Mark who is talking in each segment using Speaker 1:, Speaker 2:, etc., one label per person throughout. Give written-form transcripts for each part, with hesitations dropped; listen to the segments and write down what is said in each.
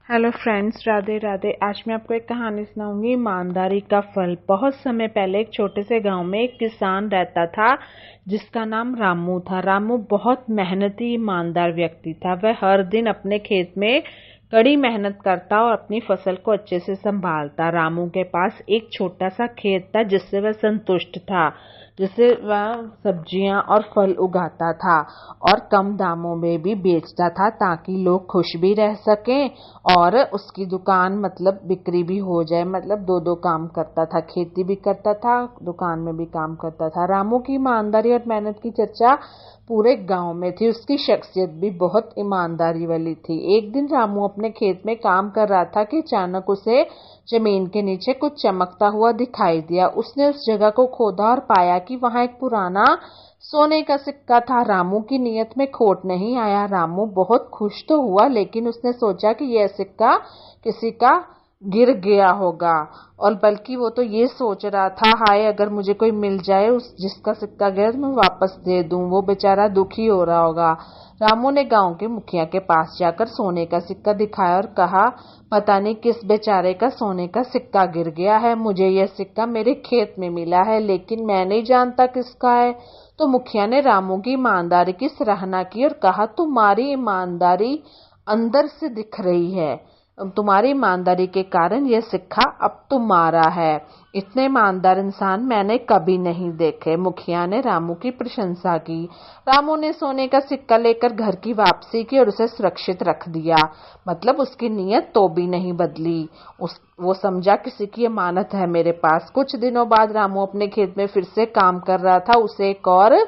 Speaker 1: Hello friends, Radhe Radhe. आज मैं आपको एक कहानी सुनाऊंगी, ईमानदारी का फल। बहुत समय पहले एक छोटे से गांव में एक किसान रहता था जिसका नाम रामू था। रामू बहुत मेहनती ईमानदार व्यक्ति था। वह हर दिन अपने खेत में कड़ी मेहनत करता और अपनी फसल को अच्छे से संभालता। रामू के पास एक छोटा सा खेत था जिससे वह संतुष्ट था, जिससे वह सब्जियां और फल उगाता था और कम दामों में भी बेचता था ताकि लोग खुश भी रह सकें और उसकी दुकान बिक्री भी हो जाए। दो दो काम करता था, खेती भी करता था, दुकान में भी काम करता था। रामू की ईमानदारी और मेहनत की चर्चा पूरे गांव में थी। उसकी शख्सियत भी बहुत ईमानदारी वाली थी। एक दिन रामू अपने खेत में काम कर रहा था कि अचानक उसे जमीन के नीचे कुछ चमकता हुआ दिखाई दिया। उसने उस जगह को खोदा और पाया कि वहां एक पुराना सोने का सिक्का था। रामू की नीयत में खोट नहीं आया। रामू बहुत खुश तो हुआ, लेकिन उसने सोचा कि यह सिक्का किसी का गिर गया होगा, और बल्कि वो तो ये सोच रहा था, हाय अगर मुझे कोई मिल जाए उस जिसका सिक्का गिरा तो मैं वापस दे दूं। वो बेचारा दुखी हो रहा होगा। रामू ने गांव के मुखिया के पास जाकर सोने का सिक्का दिखाया और कहा, पता नहीं किस बेचारे का सोने का सिक्का गिर गया है। मुझे यह सिक्का मेरे खेत में मिला है, लेकिन मैं नहीं जानता किसका है। तो मुखिया ने रामू की ईमानदारी की सराहना की और कहा, तुम्हारी ईमानदारी अंदर से दिख रही है। तुम्हारी ईमानदारी के कारण यह सिक्का अब तुम्हारा है। इतने ईमानदार इंसान मैंने कभी नहीं देखे। मुखिया ने रामू की प्रशंसा की। रामू ने सोने का सिक्का लेकर घर की वापसी की और उसे सुरक्षित रख दिया। उसकी नीयत तो भी नहीं बदली। वो समझा किसी की अमानत है मेरे पास। कुछ दिनों बाद रामू अपने खेत में फिर से काम कर रहा था। उसे एक और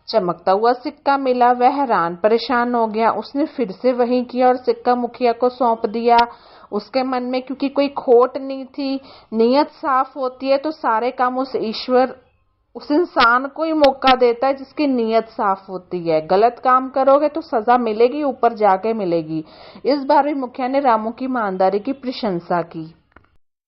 Speaker 1: चमकता हुआ सिक्का मिला। वह हैरान परेशान हो गया। उसने फिर से वही किया और सिक्का मुखिया को सौंप दिया। उसके मन में क्योंकि कोई खोट नहीं थी, नीयत साफ होती है तो सारे काम ईश्वर उस इंसान को ही मौका देता है जिसकी नीयत साफ होती है। गलत काम करोगे तो सजा मिलेगी, ऊपर जाके मिलेगी। इस बार भी मुखिया ने रामू की ईमानदारी की प्रशंसा की,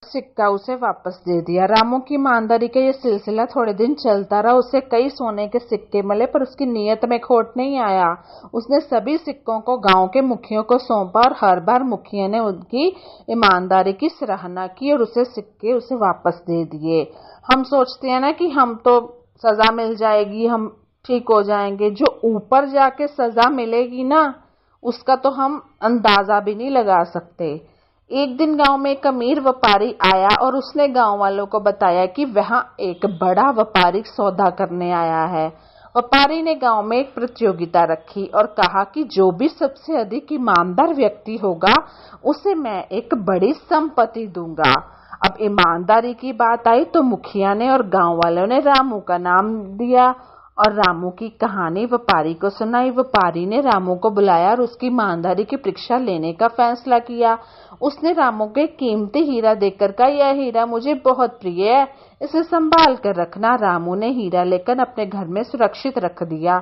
Speaker 1: सिक्का उसे वापस दे दिया। रामू की ईमानदारी का यह सिलसिला थोड़े दिन चलता रहा। उसे कई सोने के सिक्के मिले, पर उसकी नीयत में खोट नहीं आया। उसने सभी सिक्कों को गांव के मुखियों को सौंपा और हर बार मुखिया ने उनकी ईमानदारी की सराहना की और सिक्के उसे वापस दे दिए। हम सोचते हैं ना कि हम तो सजा मिल जाएगी, हम ठीक हो जाएंगे। जो ऊपर जाके सजा मिलेगी ना, उसका तो हम अंदाजा भी नहीं लगा सकते। एक दिन गांव में एक अमीर व्यापारी आया और उसने गांव वालों को बताया कि वहां एक बड़ा व्यापारी सौदा करने आया है। व्यापारी ने गांव में एक प्रतियोगिता रखी और कहा कि जो भी सबसे अधिक ईमानदार व्यक्ति होगा उसे मैं एक बड़ी संपत्ति दूंगा। अब ईमानदारी की बात आई तो मुखिया ने और गांव वालों ने रामू का नाम दिया और रामू की कहानी व्यापारी को सुनाई। व्यापारी ने रामू को बुलाया और उसकी ईमानदारी की परीक्षा लेने का फैसला किया। उसने रामू को एक कीमती हीरा देकर कहा, यह हीरा मुझे बहुत प्रिय है, इसे संभाल कर रखना। रामू ने हीरा लेकर अपने घर में सुरक्षित रख दिया।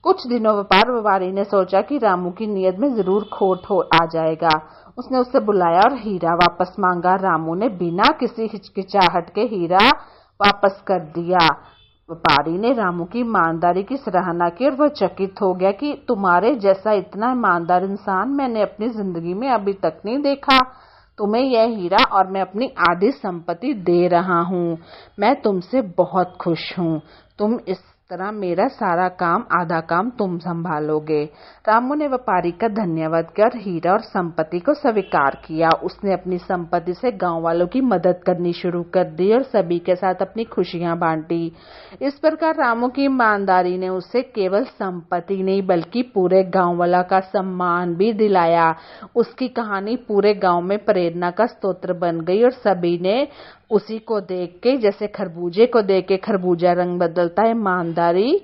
Speaker 1: कुछ दिनों व्यापारी ने सोचा कि रामू की नीयत में जरूर खोट हो आ जाएगा। उसने उसे बुलाया और हीरा वापस मांगा। रामू ने बिना किसी हिचकिचाहट के हीरा वापस कर दिया। व्यापारी ने रामू की ईमानदारी की सराहना की और वह चकित हो गया कि तुम्हारे जैसा इतना ईमानदार इंसान मैंने अपनी जिंदगी में अभी तक नहीं देखा। तुम्हें यह हीरा और मैं अपनी आधी संपत्ति दे रहा हूँ। मैं तुमसे बहुत खुश हूँ। तुम इस तरह मेरा सारा काम, आधा काम तुम संभालोगे। रामू ने व्यापारी का धन्यवाद किया और हीरा और संपत्ति को स्वीकार किया। उसने अपनी संपत्ति से गांव वालों की मदद करनी शुरू कर दी और सभी के साथ अपनी खुशियां बांटी। इस प्रकार रामू की ईमानदारी ने उसे केवल संपत्ति नहीं बल्कि पूरे गांव वाला का सम्मान भी दिलाया। उसकी कहानी पूरे गांव में प्रेरणा का स्रोत बन गई और सभी ने उसी को देख के, जैसे खरबूजे को देख के खरबूजा रंग बदलता है, ईमानदारी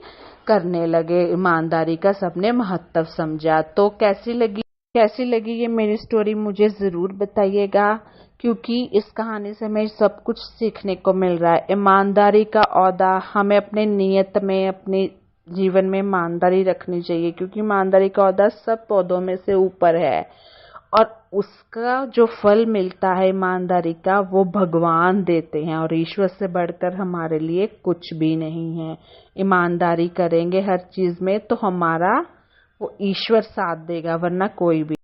Speaker 1: करने लगे। ईमानदारी का सबने महत्व समझा। तो कैसी लगी ये मेरी स्टोरी मुझे जरूर बताइएगा, क्योंकि इस कहानी से हमें सब कुछ सीखने को मिल रहा है। ईमानदारी का औदा हमें अपने नियत में, अपने जीवन में ईमानदारी रखनी चाहिए, क्योंकि ईमानदारी का औदा सब पौधों में से ऊपर है और उसका जो फल मिलता है ईमानदारी का, वो भगवान देते हैं और ईश्वर से बढ़कर हमारे लिए कुछ भी नहीं है। ईमानदारी करेंगे हर चीज में तो हमारा वो ईश्वर साथ देगा, वरना कोई भी